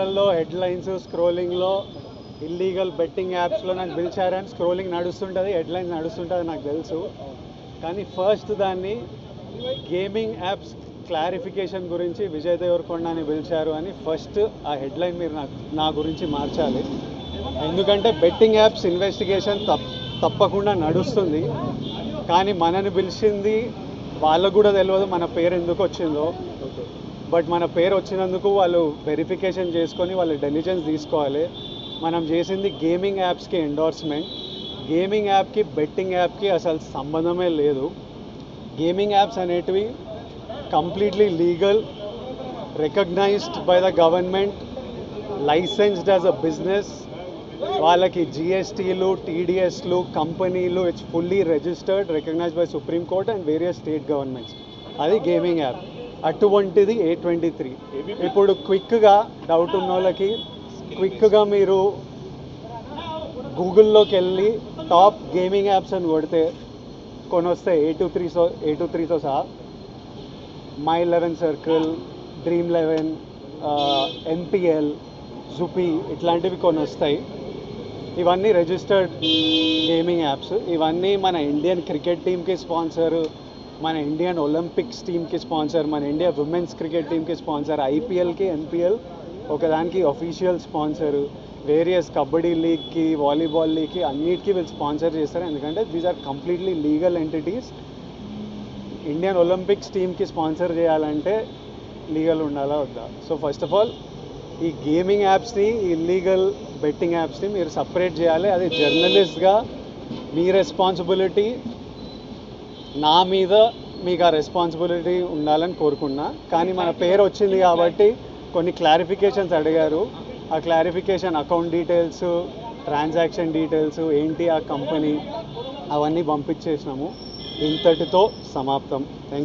Headlines స్క్రోలింగ్లో illegal betting యాప్స్లో నాకు పిలిచారని scrolling నడుస్తుంటుంది, headlines నడుస్తుంటుంది నాకు తెలుసు. కానీ ఫస్ట్ దాన్ని గేమింగ్ యాప్స్ క్లారిఫికేషన్ గురించి విజయ్ దేవరకొండని పిలిచారు అని ఫస్ట్ ఆ హెడ్లైన్ మీరు నా గురించి మార్చాలి. ఎందుకంటే బెట్టింగ్ యాప్స్ ఇన్వెస్టిగేషన్ తప్పకుండా నడుస్తుంది. కానీ మనని పిలిచింది వాళ్ళకు కూడా తెలియదు మన పేరు ఎందుకు వచ్చిందో. బట్ మన పేరు వచ్చినందుకు వాళ్ళు వెరిఫికేషన్ చేసుకొని వాళ్ళ డెలిజెన్స్ తీసుకోవాలి. మనం చేసింది గేమింగ్ యాప్స్కి ఎండోర్స్మెంట్. గేమింగ్ యాప్కి బెట్టింగ్ యాప్కి అసలు సంబంధమే లేదు. గేమింగ్ యాప్స్ అనేటివి completely legal, recognized by the government, licensed as a business. వాళ్ళకి జిఎస్టీలు, టీడీఎస్లు, కంపెనీలు, it's fully registered, recognized by Supreme Court and various state governments. అది గేమింగ్ యాప్. అటువంటిది A23. ఇప్పుడు క్విక్గా డౌట్ ఉన్న వాళ్ళకి క్విక్గా మీరు గూగుల్లోకి వెళ్ళి టాప్ గేమింగ్ యాప్స్ అని కొడితే కొన్ని వస్తాయి. A23తో సహా My11 Circle, Dream11, MPL, జుపీ ఇట్లాంటివి కొన్ని వస్తాయి. ఇవన్నీ రిజిస్టర్డ్ గేమింగ్ యాప్స్. ఇవన్నీ మన ఇండియన్ క్రికెట్ టీమ్కి స్పాన్సర్, మన ఇండియన్ ఒలింపిక్స్ టీమ్కి స్పాన్సర్, మన ఇండియా ఉమెన్స్ క్రికెట్ టీమ్కి స్పాన్సర్, ఐపీఎల్కి, ఎన్పిఎల్ ఒకదానికి అఫీషియల్ స్పాన్సర్, వేరియస్ కబడ్డీ లీగ్కి, వాలీబాల్ లీగ్కి అన్నిటికీ వీళ్ళు స్పాన్సర్ చేస్తారు. ఎందుకంటే these are completely legal entities. Indian Olympics టీమ్కి స్పాన్సర్ చేయాలంటే లీగల్ ఉండాలా వద్దా? సో ఫస్ట్ ఆఫ్ ఆల్ ఈ గేమింగ్ యాప్స్ని, ఇల్లీగల్ బెట్టింగ్ యాప్స్ని మీరు సపరేట్ చేయాలి. అది జర్నలిస్ట్గా మీ రెస్పాన్సిబిలిటీ. నా మీద మీకు ఆ రెస్పాన్సిబిలిటీ ఉండాలని కోరుకున్నా. కానీ మన పేరు వచ్చింది కాబట్టి కొన్ని క్లారిఫికేషన్స్ అడిగారు. ఆ clarification account details, transaction details ఏంటి, ఆ కంపెనీ, అవన్నీ పంపించేసినాము. ఇంతటితో సమాప్తం. Thank you.